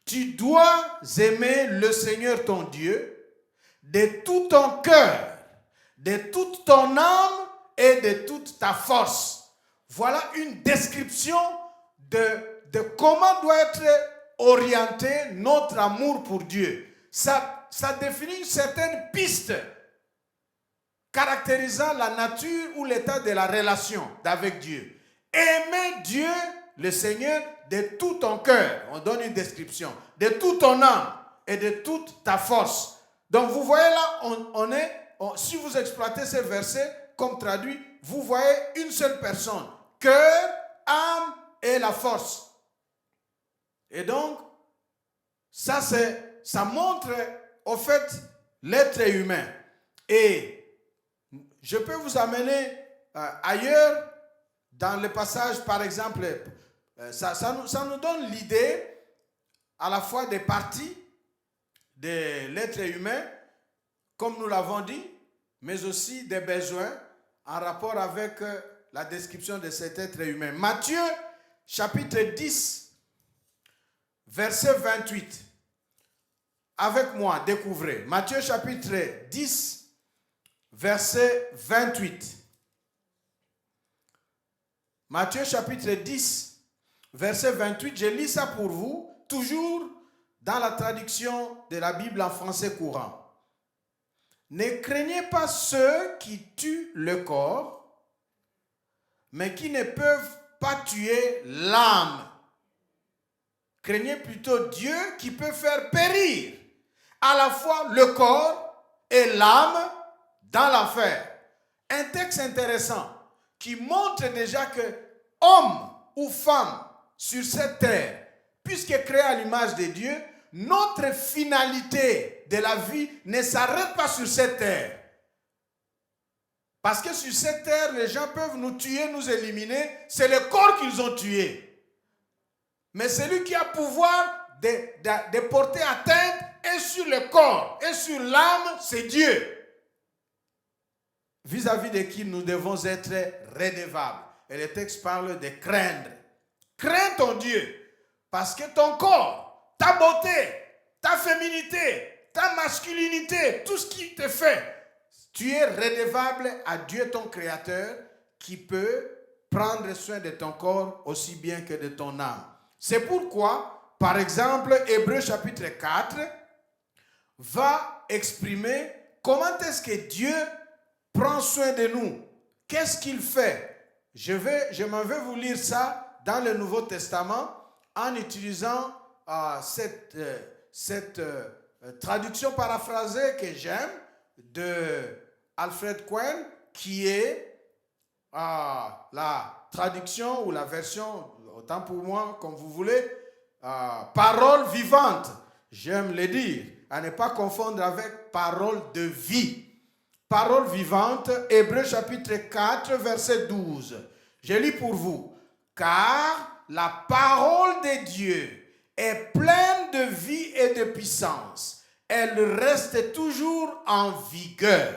Speaker 1: Tu dois aimer le Seigneur ton Dieu de tout ton cœur, de toute ton âme et de toute ta force. Voilà une description de comment doit être orienté notre amour pour Dieu. Ça définit une certaine piste caractérisant la nature ou l'état de la relation avec Dieu. Aimer Dieu, le Seigneur, de tout ton cœur. On donne une description. De toute ton âme et de toute ta force. Donc vous voyez là, si vous exploitez ce verset comme traduit, vous voyez une seule personne. Cœur, âme et la force. Et donc, ça montre au fait l'être humain. Et je peux vous amener ailleurs dans le passage, par exemple, ça nous donne l'idée à la fois des parties de l'être humain, comme nous l'avons dit, mais aussi des besoins en rapport avec la description de cet être humain. Matthieu, chapitre 10, verset 28. Avec moi, découvrez. Matthieu, chapitre 10, verset 28. Matthieu, chapitre 10, verset 28. Je lis ça pour vous, toujours dans la traduction de la Bible en français courant. Ne craignez pas ceux qui tuent le corps, mais qui ne peuvent pas tuer l'âme. Craignez plutôt Dieu qui peut faire périr à la fois le corps et l'âme dans l'enfer. Un texte intéressant qui montre déjà que homme ou femme sur cette terre, puisque créé à l'image de Dieu, notre finalité de la vie ne s'arrête pas sur cette terre. Parce que sur cette terre, les gens peuvent nous tuer, nous éliminer. C'est le corps qu'ils ont tué. Mais celui qui a pouvoir de porter atteinte est sur le corps et sur l'âme, c'est Dieu. Vis-à-vis de qui nous devons être redevables. Et le texte parle de craindre. Crains ton Dieu. Parce que ton corps, ta beauté, ta féminité, ta masculinité, tout ce qui te fait, tu es redevable à Dieu ton Créateur qui peut prendre soin de ton corps aussi bien que de ton âme. C'est pourquoi, par exemple, Hébreux chapitre 4 va exprimer comment est-ce que Dieu prend soin de nous. Qu'est-ce qu'il fait? Je m'en vais vous lire ça dans le Nouveau Testament en utilisant cette traduction paraphrasée que j'aime de Alfred Cohen, qui est la traduction ou la version, autant pour moi, comme vous voulez, parole vivante. J'aime le dire, à ne pas confondre avec parole de vie. Parole vivante, Hébreux chapitre 4, verset 12. Je lis pour vous. Car la parole de Dieu est pleine de vie et de puissance. Elle reste toujours en vigueur.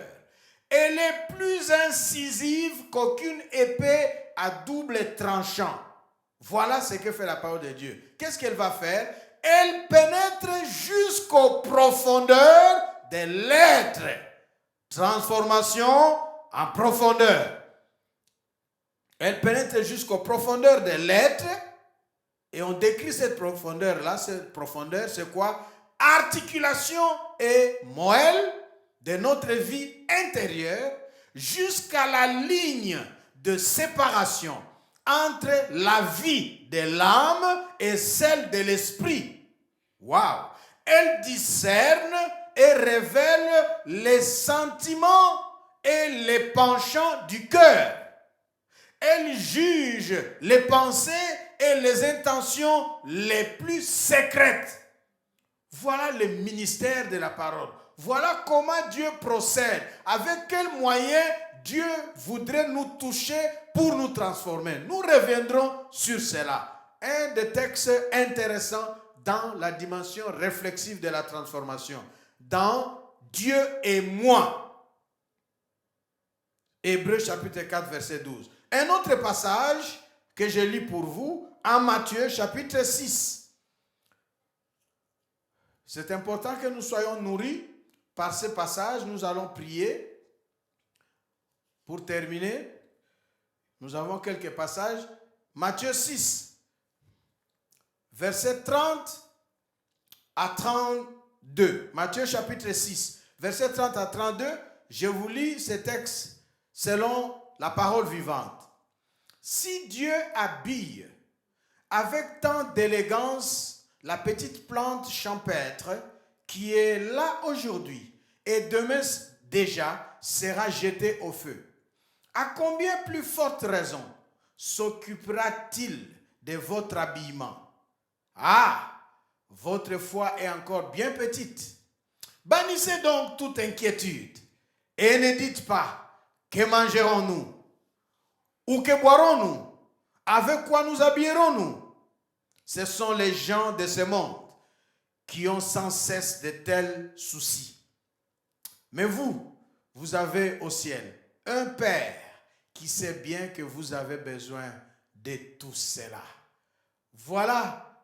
Speaker 1: Elle est plus incisive qu'aucune épée à double tranchant. Voilà ce que fait la parole de Dieu. Qu'est-ce qu'elle va faire? Elle pénètre jusqu'aux profondeurs de l'être. Transformation en profondeur. Elle pénètre jusqu'aux profondeurs de l'être. Et on décrit cette profondeur-là. Cette profondeur, c'est quoi? Articulation et moelle de notre vie intérieure jusqu'à la ligne de séparation entre la vie de l'âme et celle de l'esprit. Waouh! Elle discerne et révèle les sentiments et les penchants du cœur. Elle juge les pensées et les intentions les plus secrètes. Voilà le ministère de la parole. Voilà comment Dieu procède. Avec quels moyens Dieu voudrait nous toucher pour nous transformer. Nous reviendrons sur cela. Un des textes intéressants dans la dimension réflexive de la transformation. Dans Dieu et moi. Hébreux chapitre 4, verset 12. Un autre passage que je lis pour vous, en Matthieu chapitre 6. C'est important que nous soyons nourris par ce passage. Nous allons prier. Pour terminer, nous avons quelques passages. Matthieu 6, verset 30 à 32. Matthieu chapitre 6, verset 30 à 32. Je vous lis ce texte selon la parole vivante. Si Dieu habille avec tant d'élégance la petite plante champêtre qui est là aujourd'hui et demain déjà sera jetée au feu, à combien plus forte raison s'occupera-t-il de votre habillement? Ah, votre foi est encore bien petite. Bannissez donc toute inquiétude et ne dites pas, que mangerons-nous? Ou que boirons-nous? Avec quoi nous habillerons-nous? Ce sont les gens de ce monde qui ont sans cesse de tels soucis. Mais vous, vous avez au ciel un Père qui sait bien que vous avez besoin de tout cela. Voilà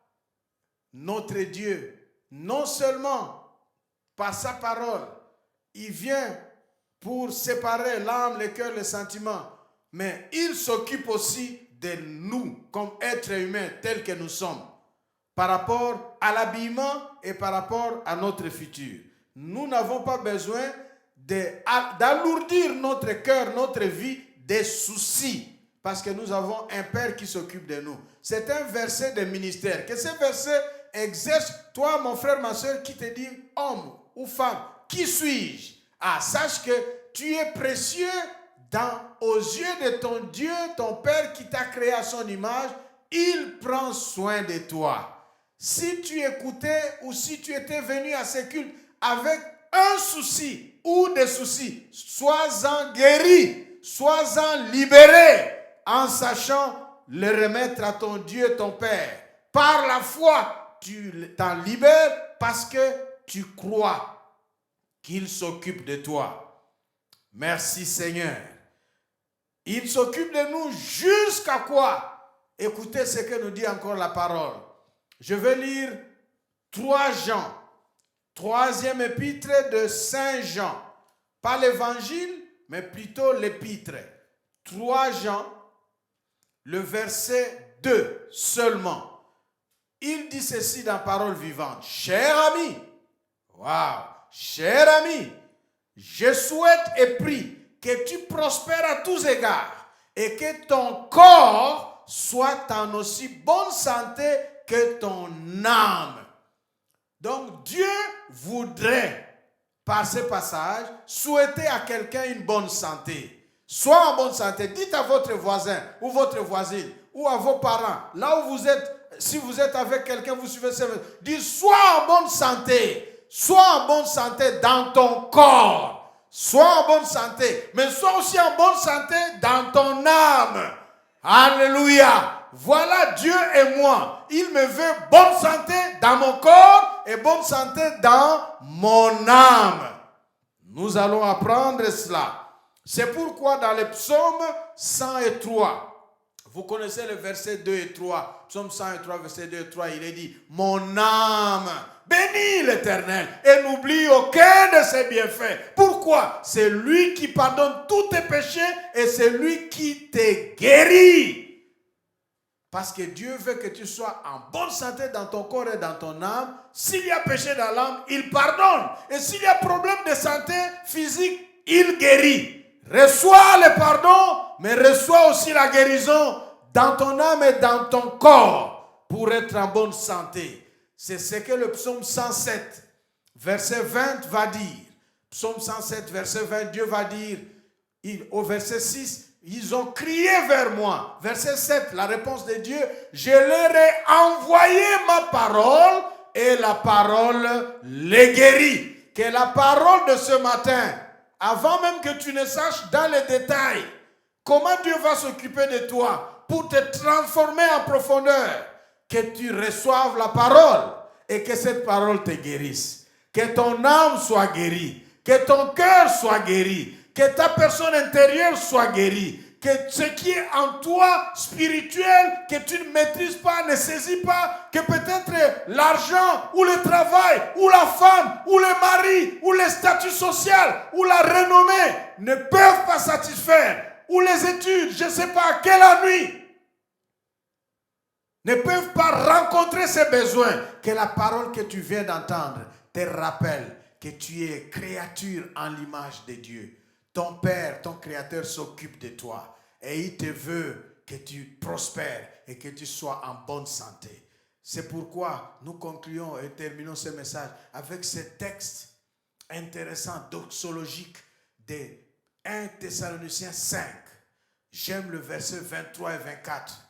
Speaker 1: notre Dieu. Non seulement par sa parole, il vient pour séparer l'âme, le cœur, les sentiments, mais il s'occupe aussi de nous comme êtres humains tels que nous sommes par rapport à l'habillement et par rapport à notre futur. Nous n'avons pas besoin d'alourdir notre cœur, notre vie des soucis parce que nous avons un Père qui s'occupe de nous. C'est un verset de ministère. Que ce verset exerce, toi, mon frère, ma soeur, qui te dit, homme ou femme, qui suis-je? Ah, sache que tu es précieux aux yeux de ton Dieu, ton Père qui t'a créé à son image. Il prend soin de toi. Si tu écoutais ou si tu étais venu à ce culte avec un souci ou des soucis, sois-en guéri, sois-en libéré, en sachant le remettre à ton Dieu, ton Père. Par la foi, tu t'en libères parce que tu crois qu'il s'occupe de toi. Merci Seigneur. Il s'occupe de nous jusqu'à quoi? Écoutez ce que nous dit encore la parole. Je vais lire 3 Jean, 3e épître de Saint Jean. Pas l'évangile, mais plutôt l'épître. 3 Jean, le verset 2 seulement. Il dit ceci dans Parole vivante. Cher ami, cher ami, je souhaite et prie que tu prospères à tous égards et que ton corps soit en aussi bonne santé que ton âme. Donc Dieu voudrait, par ce passage, souhaiter à quelqu'un une bonne santé. Sois en bonne santé. Dites à votre voisin ou votre voisine ou à vos parents, là où vous êtes, si vous êtes avec quelqu'un, vous suivez ce message, dites, sois en bonne santé. Sois en bonne santé dans ton corps. Sois en bonne santé, mais sois aussi en bonne santé dans ton âme. Alléluia. Voilà Dieu et moi. Il me veut bonne santé dans mon corps et bonne santé dans mon âme. Nous allons apprendre cela. C'est pourquoi dans le psaume 103, vous connaissez le verset 2 et 3. Psaume 103, verset 2 et 3, il est dit, mon âme bénis l'Éternel et n'oublie aucun de ses bienfaits. Pourquoi? C'est lui qui pardonne tous tes péchés et c'est lui qui te guérit. Parce que Dieu veut que tu sois en bonne santé dans ton corps et dans ton âme. S'il y a péché dans l'âme, il pardonne. Et s'il y a problème de santé physique, il guérit. Reçois le pardon, mais reçois aussi la guérison dans ton âme et dans ton corps pour être en bonne santé. C'est ce que le psaume 107, verset 20 va dire. Psaume 107, verset 20, Dieu va dire, au verset 6, ils ont crié vers moi. Verset 7, la réponse de Dieu, je leur ai envoyé ma parole et la parole les guérit. Que la parole de ce matin, avant même que tu ne saches dans les détails comment Dieu va s'occuper de toi pour te transformer en profondeur, que tu reçoives la parole et que cette parole te guérisse. Que ton âme soit guérie, que ton cœur soit guéri, que ta personne intérieure soit guérie, que ce qui est en toi spirituel, que tu ne maîtrises pas, ne saisis pas, que peut-être l'argent ou le travail ou la femme ou le mari ou le statut social ou la renommée ne peuvent pas satisfaire, ou les études, je ne sais pas, quelle nuit, ne peuvent pas rencontrer ces besoins. Que la parole que tu viens d'entendre te rappelle que tu es créature en l'image de Dieu. Ton Père, ton Créateur s'occupe de toi et il te veut que tu prospères et que tu sois en bonne santé. C'est pourquoi nous concluons et terminons ce message avec ce texte intéressant, doxologique de 1 Thessaloniciens 5. J'aime le verset 23 et 24.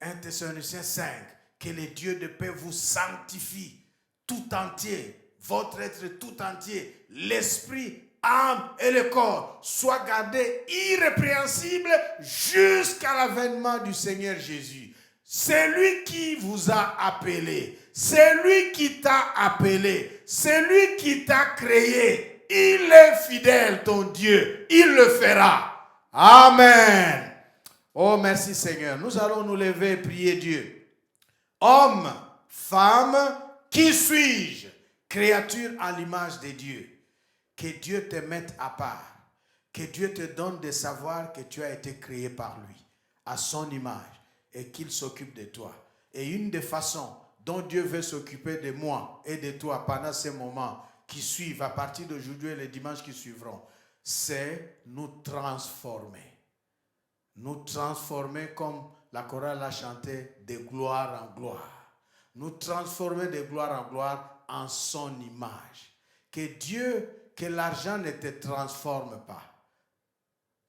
Speaker 1: 1 Thessaloniciens 5. Que le Dieu de paix vous sanctifie tout entier, votre être tout entier, l'esprit, âme et le corps soient gardés irrépréhensibles jusqu'à l'avènement du Seigneur Jésus. C'est lui qui vous a appelé, c'est lui qui t'a appelé, c'est lui qui t'a créé. Il est fidèle, ton Dieu, il le fera. Amen. Oh, merci Seigneur. Nous allons nous lever et prier Dieu. Homme, femme, qui suis-je? Créature à l'image de Dieu. Que Dieu te mette à part. Que Dieu te donne de savoir que tu as été créé par lui, à son image, et qu'il s'occupe de toi. Et une des façons dont Dieu veut s'occuper de moi et de toi pendant ces moments qui suivent, à partir d'aujourd'hui et les dimanches qui suivront, c'est nous transformer. nous transformer comme la chorale a chanté de gloire en gloire. Nous transformer de gloire en gloire en son image. Que l'argent ne te transforme pas.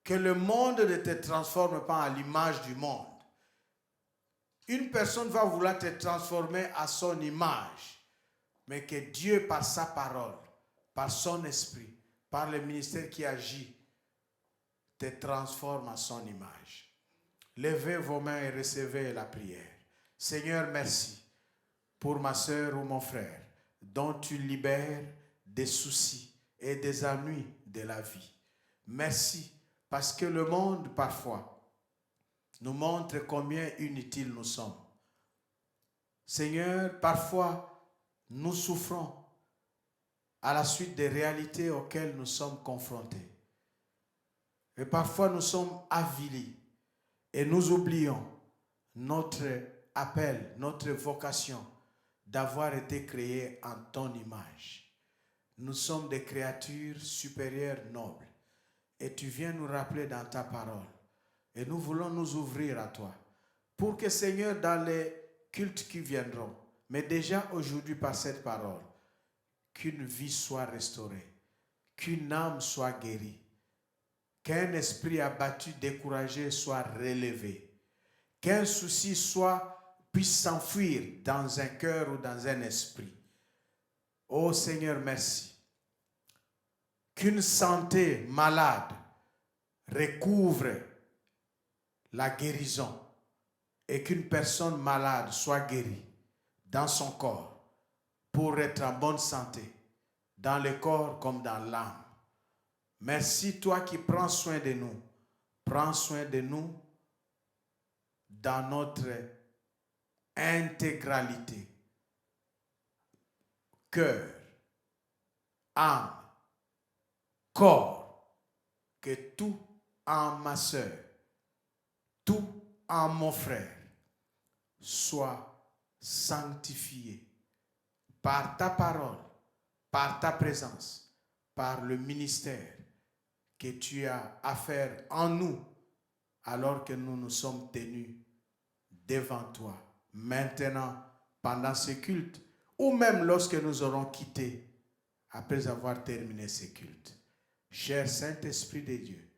Speaker 1: Que le monde ne te transforme pas à l'image du monde. Une personne va vouloir te transformer à son image. Mais que Dieu, par sa parole, par son esprit, par le ministère qui agit, te transforme à son image. Levez vos mains et recevez la prière. Seigneur, merci pour ma soeur ou mon frère, dont tu libères des soucis et des ennuis de la vie. Merci, parce que le monde, parfois, nous montre combien inutiles nous sommes. Seigneur, parfois, nous souffrons à la suite des réalités auxquelles nous sommes confrontés. Et parfois, nous sommes avilis et nous oublions notre appel, notre vocation d'avoir été créés en ton image. Nous sommes des créatures supérieures, nobles. Et tu viens nous rappeler dans ta parole. Et nous voulons nous ouvrir à toi. Pour que, Seigneur, dans les cultes qui viendront, mais déjà aujourd'hui par cette parole, qu'une vie soit restaurée, qu'une âme soit guérie, qu'un esprit abattu, découragé soit relevé, qu'un souci puisse s'enfuir dans un cœur ou dans un esprit. Oh Seigneur, merci. Qu'une santé malade recouvre la guérison et qu'une personne malade soit guérie dans son corps pour être en bonne santé, dans le corps comme dans l'âme. Merci, toi qui prends soin de nous. Prends soin de nous dans notre intégralité. Cœur, âme, corps, que tout en ma soeur, tout en mon frère soit sanctifié par ta parole, par ta présence, par le ministère que tu as à faire en nous alors que nous nous sommes tenus devant toi. Maintenant, pendant ce culte, ou même lorsque nous aurons quitté après avoir terminé ce culte. Cher Saint-Esprit de Dieu,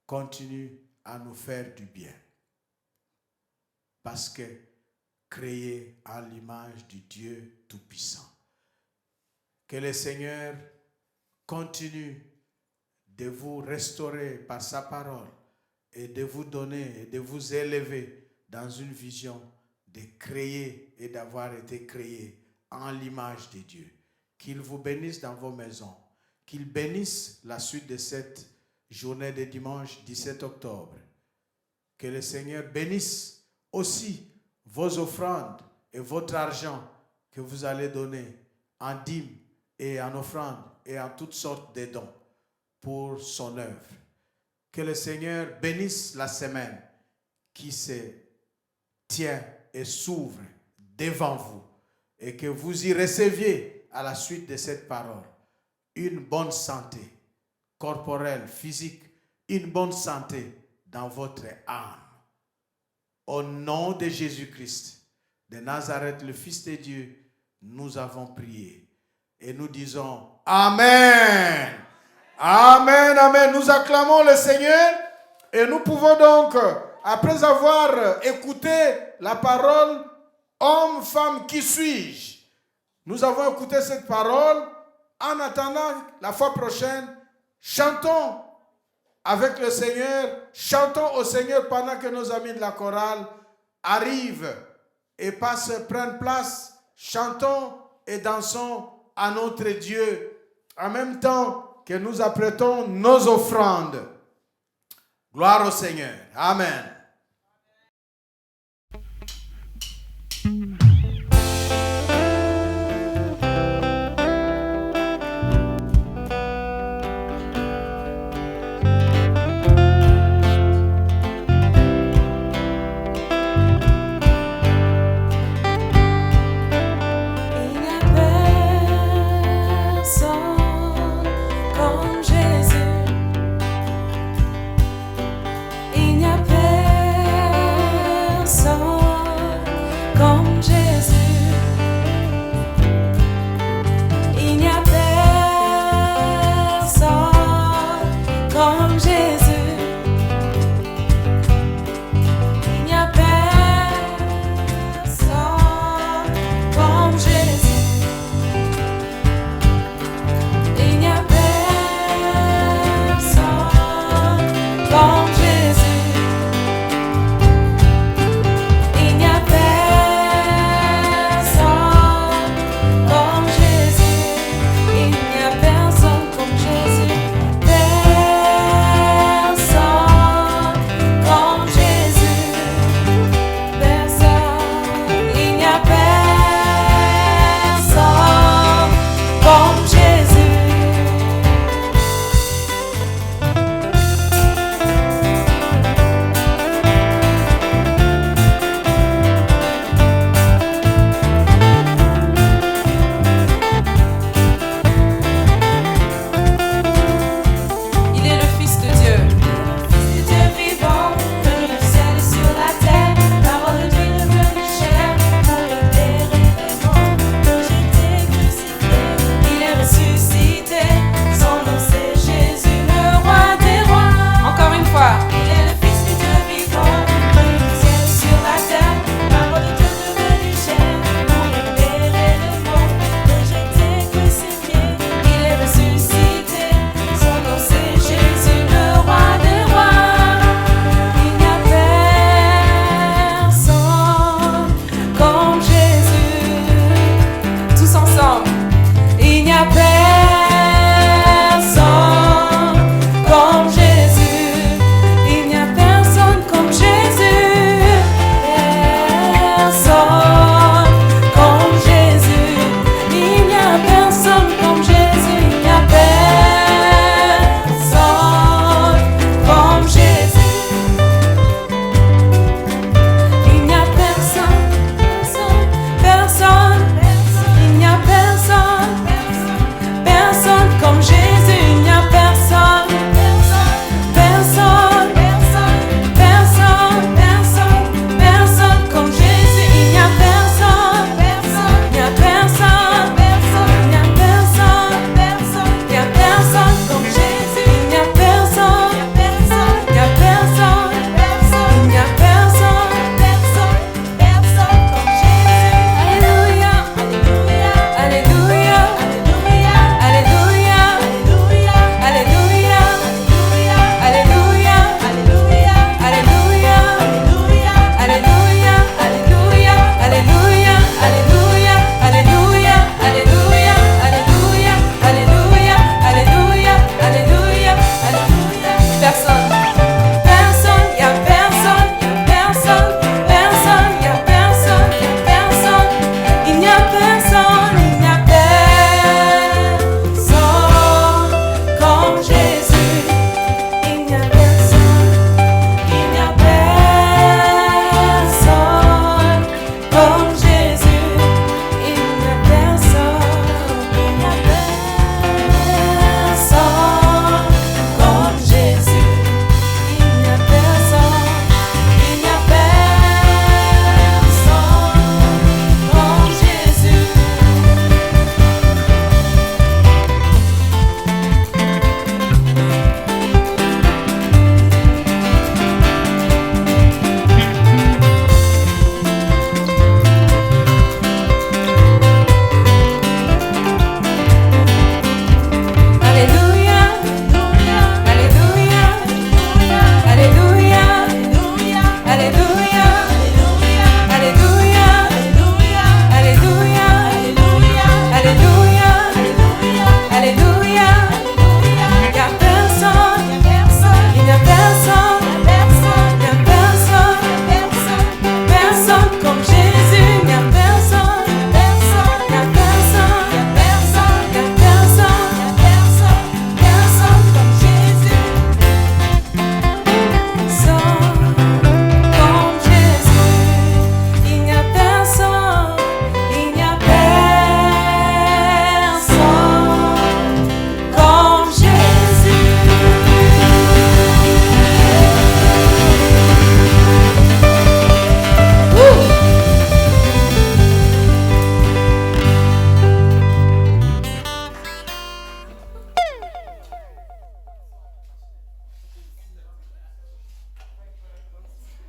Speaker 1: continue à nous faire du bien. Parce que créé à l'image du Dieu Tout-Puissant. Que le Seigneur continue de vous restaurer par sa parole et de vous donner et de vous élever dans une vision de créer et d'avoir été créé en l'image de Dieu. Qu'il vous bénisse dans vos maisons. Qu'il bénisse la suite de cette journée de dimanche 17 octobre. Que le Seigneur bénisse aussi vos offrandes et votre argent que vous allez donner en dîmes et en offrandes et en toutes sortes de dons pour son œuvre. Que le Seigneur bénisse la semaine qui se tient et s'ouvre devant vous et que vous y receviez à la suite de cette parole une bonne santé corporelle, physique, une bonne santé dans votre âme. Au nom de Jésus-Christ de Nazareth, le Fils de Dieu, nous avons prié et nous disons Amen. Amen, amen. Nous acclamons le Seigneur et nous pouvons donc, après avoir écouté la parole, homme, femme, qui suis-je? Nous avons écouté cette parole. En attendant la fois prochaine, chantons avec le Seigneur, chantons au Seigneur pendant que nos amis de la chorale arrivent et prennent place. Chantons et dansons à notre Dieu en même temps que nous apprêtons nos offrandes. Gloire au Seigneur. Amen.
Speaker 2: Il n'y a There